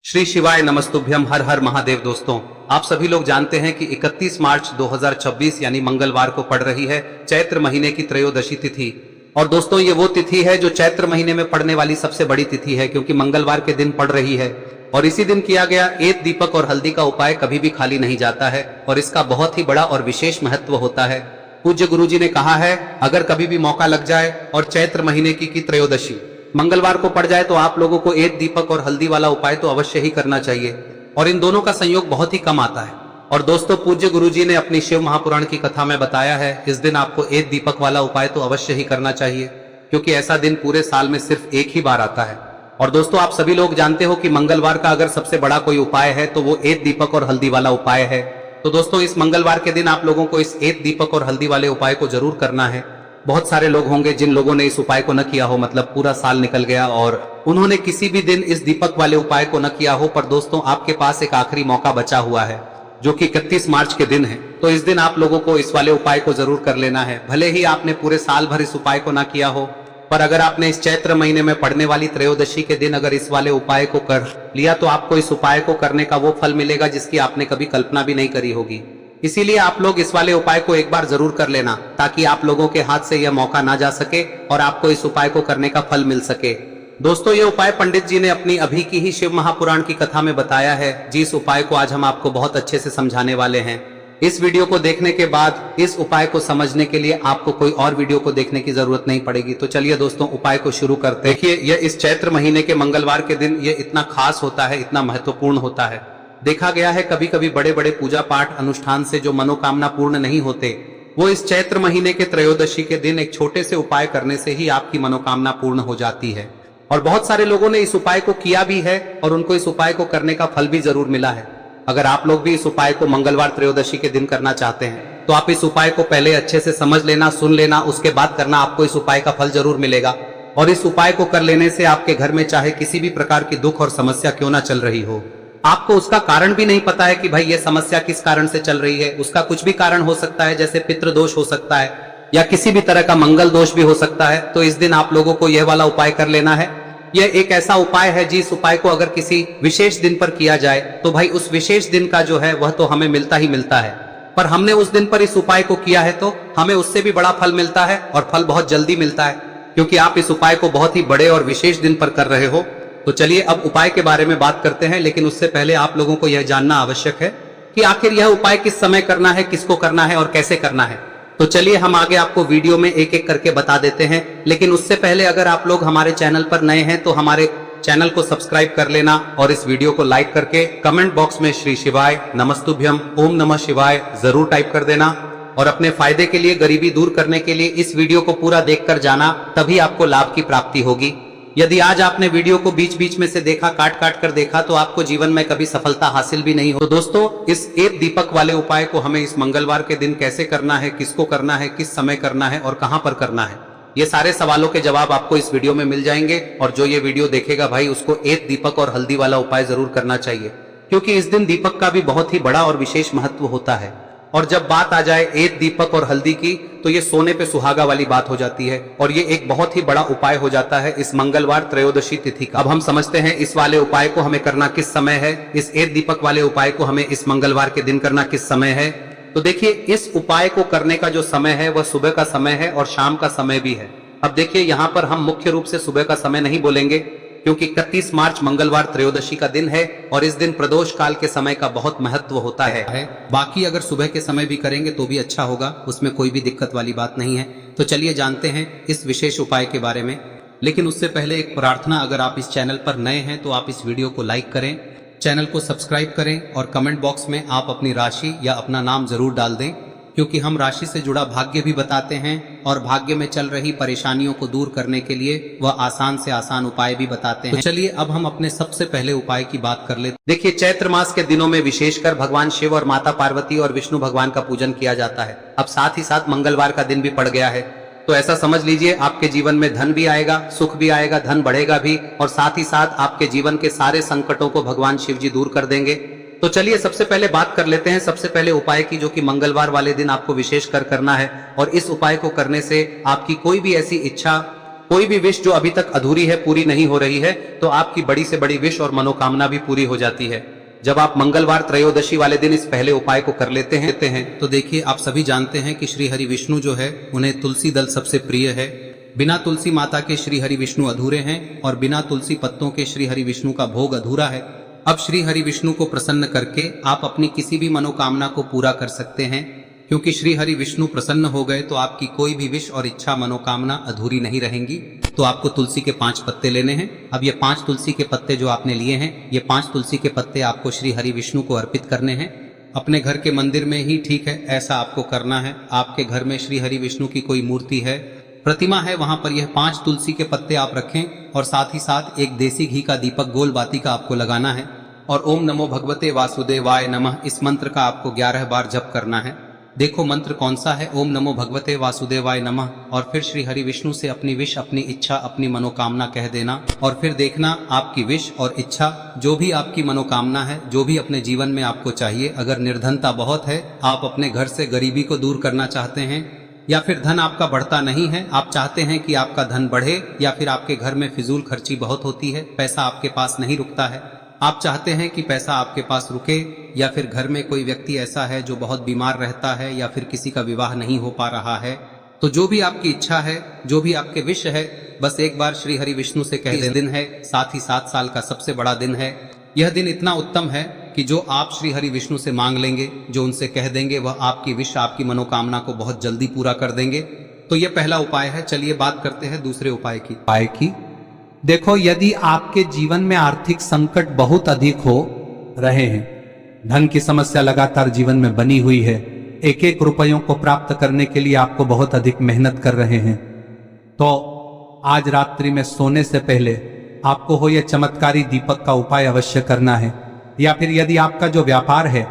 श्री शिवाय नमस्तुभ्यम। हर हर महादेव। दोस्तों, आप सभी लोग जानते हैं कि 31 मार्च 2026 यानी मंगलवार को पड़ रही है चैत्र महीने की त्रयोदशी तिथि। और दोस्तों, ये वो तिथि है जो चैत्र महीने में पड़ने वाली सबसे बड़ी तिथि है, क्योंकि मंगलवार के दिन पड़ रही है। और इसी दिन किया गया एक दीपक और हल्दी का उपाय कभी भी खाली नहीं जाता है और इसका बहुत ही बड़ा और विशेष महत्व होता है। पूज्य गुरुजी ने कहा है, अगर कभी भी मौका लग जाए और चैत्र महीने की त्रयोदशी मंगलवार को पड़ जाए तो आप लोगों को एक दीपक और हल्दी वाला उपाय तो अवश्य ही करना चाहिए। और इन दोनों का संयोग बहुत ही कम आता है। और दोस्तों, पूज्य गुरुजी ने अपनी शिव महापुराण की कथा में बताया है, इस दिन आपको एक दीपक वाला उपाय तो अवश्य ही करना चाहिए, क्योंकि ऐसा दिन पूरे साल में सिर्फ एक ही बार आता है। और दोस्तों, आप सभी लोग जानते हो कि मंगलवार का अगर सबसे बड़ा कोई उपाय है तो वो एक दीपक और हल्दी वाला उपाय है। तो दोस्तों, इस मंगलवार के दिन आप लोगों को इस एक दीपक और हल्दी वाले उपाय को जरूर करना है। बहुत सारे लोग होंगे जिन लोगों ने इस उपाय को न किया हो, मतलब पूरा साल निकल गया और उन्होंने किसी भी दिन इस दीपक वाले उपाय को न किया हो। पर दोस्तों, आपके पास एक आखिरी मौका बचा हुआ है, जो कि 31 मार्च के दिन है। तो इस दिन आप लोगों को इस वाले उपाय को जरूर कर लेना है। भले ही आपने पूरे साल भर इस उपाय को ना किया हो, पर अगर आपने इस चैत्र महीने में पड़ने वाली त्रयोदशी के दिन अगर इस वाले उपाय को कर लिया तो आपको इस उपाय को करने का वो फल मिलेगा जिसकी आपने कभी कल्पना भी नहीं करी होगी। इसीलिए आप लोग इस वाले उपाय को एक बार जरूर कर लेना, ताकि आप लोगों के हाथ से यह मौका ना जा सके और आपको इस उपाय को करने का फल मिल सके। दोस्तों, ये उपाय पंडित जी ने अपनी अभी की ही शिव महापुराण की कथा में बताया है, जिस उपाय को आज हम आपको बहुत अच्छे से समझाने वाले हैं। इस वीडियो को देखने के बाद इस उपाय को समझने के लिए आपको कोई और वीडियो को देखने की जरूरत नहीं पड़ेगी। तो चलिए दोस्तों, उपाय को शुरू करते हैं। देखिए, यह इस चैत्र महीने के मंगलवार के दिन ये इतना खास होता है, इतना महत्वपूर्ण होता है। देखा गया है कभी कभी बड़े बड़े पूजा पाठ अनुष्ठान से जो मनोकामना पूर्ण नहीं होते, वो इस चैत्र महीने के त्रयोदशी के दिन एक छोटे से उपाय करने से ही आपकी मनोकामना पूर्ण हो जाती है। और बहुत सारे लोगों ने इस उपाय को किया भी है और उनको इस उपाय को करने का फल भी जरूर मिला है। अगर आप लोग भी इस उपाय को मंगलवार त्रयोदशी के दिन करना चाहते हैं तो आप इस उपाय को पहले अच्छे से समझ लेना, सुन लेना, उसके बाद करना। आपको इस उपाय का फल जरूर मिलेगा। और इस उपाय को कर लेने से आपके घर में चाहे किसी भी प्रकार की दुख और समस्या क्यों ना चल रही हो, आपको उसका कारण भी नहीं पता है कि भाई ये समस्या किस कारण से चल रही है, उसका कुछ भी कारण हो सकता है, जैसे पितृ दोष हो सकता है या किसी भी तरह का मंगल दोष भी हो सकता है। तो इस दिन आप लोगों को यह वाला उपाय कर लेना है। यह एक ऐसा उपाय है जिस उपाय को अगर किसी विशेष दिन पर किया जाए तो भाई उस विशेष दिन का जो है वह तो हमें मिलता ही मिलता है। पर हमने उस दिन पर इस उपाय को किया है तो हमें उससे भी बड़ा फल मिलता है, और फल बहुत जल्दी मिलता है, क्योंकि आप इस उपाय को बहुत ही बड़े और विशेष दिन पर कर रहे हो। तो चलिए अब उपाय के बारे में बात करते हैं, लेकिन उससे पहले आप लोगों को यह जानना आवश्यक है कि आखिर यह उपाय किस समय करना है, किसको करना है और कैसे करना है। तो चलिए हम आगे आपको वीडियो में एक एक करके बता देते हैं। लेकिन उससे पहले अगर आप लोग हमारे चैनल पर नए हैं तो हमारे चैनल को सब्सक्राइब कर लेना और इस वीडियो को लाइक करके कमेंट बॉक्स में श्री शिवाय नमस्तुभ्यम ओम नमः शिवाय जरूर टाइप कर देना। और अपने फायदे के लिए, गरीबी दूर करने के लिए इस वीडियो को पूरा देखकर जाना, तभी आपको लाभ की प्राप्ति होगी। यदि आज आपने वीडियो को बीच बीच में से देखा, काट काट कर देखा, तो आपको जीवन में कभी सफलता हासिल भी नहीं हो। तो दोस्तों, इस एक दीपक वाले उपाय को हमें इस मंगलवार के दिन कैसे करना है, किसको करना है, किस समय करना है और कहां पर करना है, ये सारे सवालों के जवाब आपको इस वीडियो में मिल जाएंगे। और जो ये वीडियो देखेगा भाई, उसको एक दीपक और हल्दी वाला उपाय जरूर करना चाहिए, क्योंकि इस दिन दीपक का भी बहुत ही बड़ा और विशेष महत्व होता है। और जब बात आ जाए एक दीपक और हल्दी की, तो ये सोने पे सुहागा वाली बात हो जाती है और ये एक बहुत ही बड़ा उपाय हो जाता है इस मंगलवार त्रयोदशी तिथि का। अब हम समझते हैं इस वाले उपाय को हमें करना किस समय है, इस एक दीपक वाले उपाय को हमें इस मंगलवार के दिन करना किस समय है। तो देखिए, इस उपाय को करने का जो समय है वह सुबह का समय है और शाम का समय भी है। अब देखिए, यहाँ पर हम मुख्य रूप से सुबह का समय नहीं बोलेंगे, क्योंकि 31 मार्च मंगलवार त्रयोदशी का दिन है और इस दिन प्रदोष काल के समय का बहुत महत्व होता है। बाकी अगर सुबह के समय भी करेंगे तो भी अच्छा होगा, उसमें कोई भी दिक्कत वाली बात नहीं है। तो चलिए जानते हैं इस विशेष उपाय के बारे में। लेकिन उससे पहले एक प्रार्थना, अगर आप इस चैनल पर नए हैं तो आप इस वीडियो को लाइक करें, चैनल को सब्सक्राइब करें और कमेंट बॉक्स में आप अपनी राशि या अपना नाम जरूर डाल दें, क्योंकि हम राशि से जुड़ा भाग्य भी बताते हैं और भाग्य में चल रही परेशानियों को दूर करने के लिए वह आसान से आसान उपाय भी बताते हैं। तो चलिए अब हम अपने सबसे पहले उपाय की बात कर लेते हैं। देखिए, चैत्र मास के दिनों में विशेषकर भगवान शिव और माता पार्वती और विष्णु भगवान का पूजन किया जाता है। अब साथ ही साथ मंगलवार का दिन भी पड़ गया है, तो ऐसा समझ लीजिए आपके जीवन में धन भी आएगा, सुख भी आएगा, धन बढ़ेगा भी, और साथ ही साथ आपके जीवन के सारे संकटों को भगवान शिव जी दूर कर देंगे। तो चलिए सबसे पहले बात कर लेते हैं सबसे पहले उपाय की, जो कि मंगलवार वाले दिन आपको विशेष कर करना है। और इस उपाय को करने से आपकी कोई भी ऐसी इच्छा कोई भी विश जो अभी तक अधूरी है, पूरी नहीं हो रही है, तो आपकी बड़ी से बड़ी विश और मनोकामना भी पूरी हो जाती है। जब आप मंगलवार त्रयोदशी वाले दिन इस पहले उपाय को कर लेते हैं तो देखिए, आप सभी जानते हैं कि श्री हरि विष्णु जो है उन्हें तुलसी दल सबसे प्रिय है। बिना तुलसी माता के श्री हरि विष्णु अधूरे हैं और बिना तुलसी पत्तों के श्री हरि विष्णु का भोग अधूरा है। अब श्री हरि विष्णु को प्रसन्न करके आप अपनी किसी भी मनोकामना को पूरा कर सकते हैं, क्योंकि श्री हरि विष्णु प्रसन्न हो गए तो आपकी कोई भी विश और इच्छा मनोकामना अधूरी नहीं रहेंगी। तो आपको तुलसी के 5 पत्ते लेने हैं। अब ये 5 तुलसी के पत्ते जो आपने लिए हैं, ये 5 तुलसी के पत्ते आपको श्री हरि विष्णु को अर्पित करने हैं। अपने घर के मंदिर में ही ठीक है, ऐसा आपको करना है। आपके घर में श्री हरि विष्णु की कोई मूर्ति है, प्रतिमा है, वहां पर यह 5 तुलसी के पत्ते आप रखें और साथ ही साथ एक देसी घी का दीपक गोल बाती का आपको लगाना है और ओम नमो भगवते वासुदेवाय नमः इस मंत्र का आपको 11 बार जप करना है। देखो मंत्र कौन सा है, ओम नमो भगवते वासुदेवाय नमः, और फिर श्री हरि विष्णु से अपनी विश, अपनी इच्छा, अपनी मनोकामना कह देना और फिर देखना आपकी विश और इच्छा, जो भी आपकी मनोकामना है, जो भी अपने जीवन में आपको चाहिए। अगर निर्धनता बहुत है, आप अपने घर से गरीबी को दूर करना चाहते हैं, या फिर धन आपका बढ़ता नहीं है, आप चाहते हैं कि आपका धन बढ़े, या फिर आपके घर में फिजूल खर्ची बहुत होती है, पैसा आपके पास नहीं रुकता है, आप चाहते हैं कि पैसा आपके पास रुके, या फिर घर में कोई व्यक्ति ऐसा है जो बहुत बीमार रहता है, या फिर किसी का विवाह नहीं हो पा रहा है, तो जो भी आपकी इच्छा है, जो भी आपके विश है, बस एक बार श्री हरि विष्णु से कह दें। दिन है, साथ ही 7 साल का सबसे बड़ा दिन है। यह दिन इतना उत्तम है कि जो आप श्री हरि विष्णु से मांग लेंगे, जो उनसे कह देंगे, वह आपकी विश, आपकी मनोकामना को बहुत जल्दी पूरा कर देंगे। तो यह पहला उपाय है। चलिए बात करते हैं दूसरे उपाय की। देखो, यदि आपके जीवन में आर्थिक संकट बहुत अधिक हो रहे हैं, धन की समस्या लगातार जीवन में बनी हुई है, एक एक रुपयों को प्राप्त करने के लिए आपको बहुत अधिक मेहनत कर रहे हैं, तो आज रात्रि में सोने से पहले आपको हो यह चमत्कारी दीपक का उपाय अवश्य करना है। या फिर यदि आपका जो व्यापार है,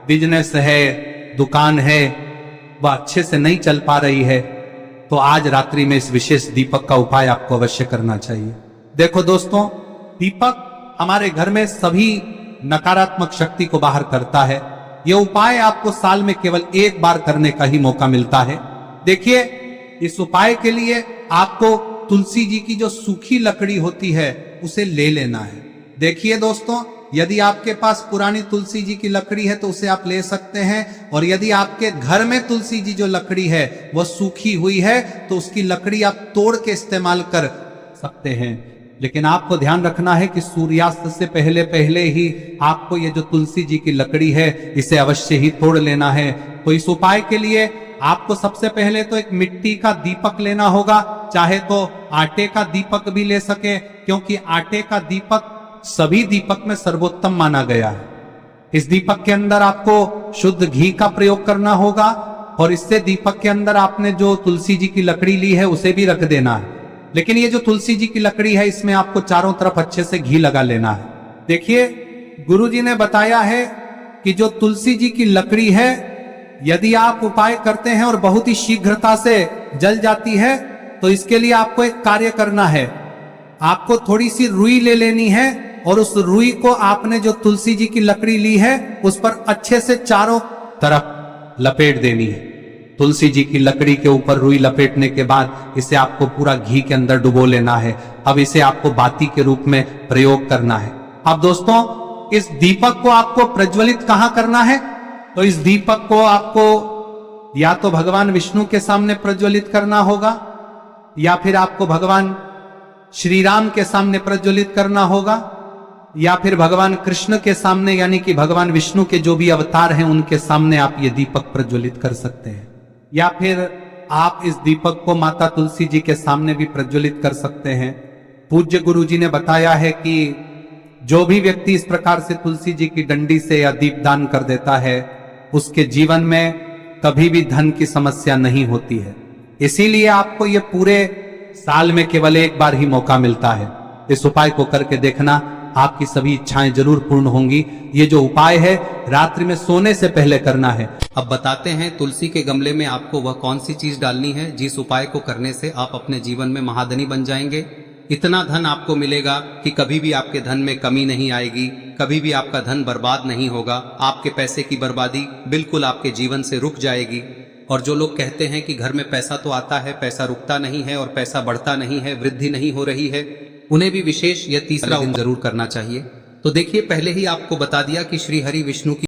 बिजनेस है, दुकान है, वह अच्छे से नहीं चल पा रही है, तो आज रात्रि में इस विशेष दीपक का उपाय आपको अवश्य करना चाहिए। देखो दोस्तों, दीपक हमारे घर में सभी नकारात्मक शक्ति को बाहर करता है। यह उपाय आपको साल में केवल 1 बार करने का ही मौका मिलता है। देखिए, इस उपाय के लिए आपको तुलसी जी की जो सूखी लकड़ी होती है उसे ले लेना है। देखिए दोस्तों, यदि आपके पास पुरानी तुलसी जी की लकड़ी है तो उसे आप ले सकते हैं, और यदि आपके घर में तुलसी जी जो लकड़ी है वह सूखी हुई है तो उसकी लकड़ी आप तोड़ के इस्तेमाल कर सकते हैं। लेकिन आपको ध्यान रखना है कि सूर्यास्त से पहले पहले ही आपको ये जो तुलसी जी की लकड़ी है इसे अवश्य ही तोड़ लेना है। तो इस उपाय के लिए आपको सबसे पहले तो एक मिट्टी का दीपक लेना होगा, चाहे तो आटे का दीपक भी ले सके, क्योंकि आटे का दीपक सभी दीपक में सर्वोत्तम माना गया है। इस दीपक के अंदर आपको शुद्ध घी का प्रयोग करना होगा, और इससे दीपक के अंदर आपने जो तुलसी जी की लकड़ी ली है उसे भी रख देना है। लेकिन ये जो तुलसी जी की लकड़ी है, इसमें आपको चारों तरफ अच्छे से घी लगा लेना है। देखिए, गुरुजी ने बताया है कि जो तुलसी जी की लकड़ी है, यदि आप उपाय करते हैं और बहुत ही शीघ्रता से जल जाती है, तो इसके लिए आपको एक कार्य करना है। आपको थोड़ी सी रुई ले लेनी है और उस रुई को आपने जो तुलसी जी की लकड़ी ली है उस पर अच्छे से चारों तरफ लपेट देनी है। तुलसी जी की लकड़ी के ऊपर रुई लपेटने के बाद इसे आपको पूरा घी के अंदर डुबो लेना है। अब इसे आपको बाती के रूप में प्रयोग करना है। अब दोस्तों, इस दीपक को आपको प्रज्वलित कहां करना है? तो इस दीपक को आपको या तो भगवान विष्णु के सामने प्रज्वलित करना होगा, या फिर आपको भगवान श्री राम के सामने प्रज्वलित करना होगा, या फिर भगवान कृष्ण के सामने, यानी कि भगवान विष्णु के जो भी अवतार हैं उनके सामने आप ये दीपक प्रज्वलित कर सकते हैं। या फिर आप इस दीपक को माता तुलसी जी के सामने भी प्रज्वलित कर सकते हैं। पूज्य गुरु जी ने बताया है कि जो भी व्यक्ति इस प्रकार से तुलसी जी की डंडी से या दीपदान कर देता है, उसके जीवन में कभी भी धन की समस्या नहीं होती है। इसीलिए आपको ये पूरे साल में केवल 1 बार ही मौका मिलता है। इस उपाय को करके देखना, आपकी सभी इच्छाएं जरूर पूर्ण होंगी। ये जो उपाय है रात्रि में सोने से पहले करना है। अब बताते हैं तुलसी के गमले में आपको वह कौन सी चीज डालनी है जिस उपाय को करने से आप अपने जीवन में महाधनी बन जाएंगे। इतना धन आपको मिलेगा कि कभी भी आपके धन में कमी नहीं आएगी, कभी भी आपका धन बर्बाद नहीं होगा। आपके पैसे की बर्बादी बिल्कुल आपके जीवन से रुक जाएगी। और जो लोग कहते हैं कि घर में पैसा तो आता है, पैसा रुकता नहीं है और पैसा बढ़ता नहीं है, वृद्धि नहीं हो रही है, उन्हें भी विशेष यह तीसरा दिन जरूर करना चाहिए। तो देखिए, पहले ही आपको बता दिया कि श्री हरि विष्णु की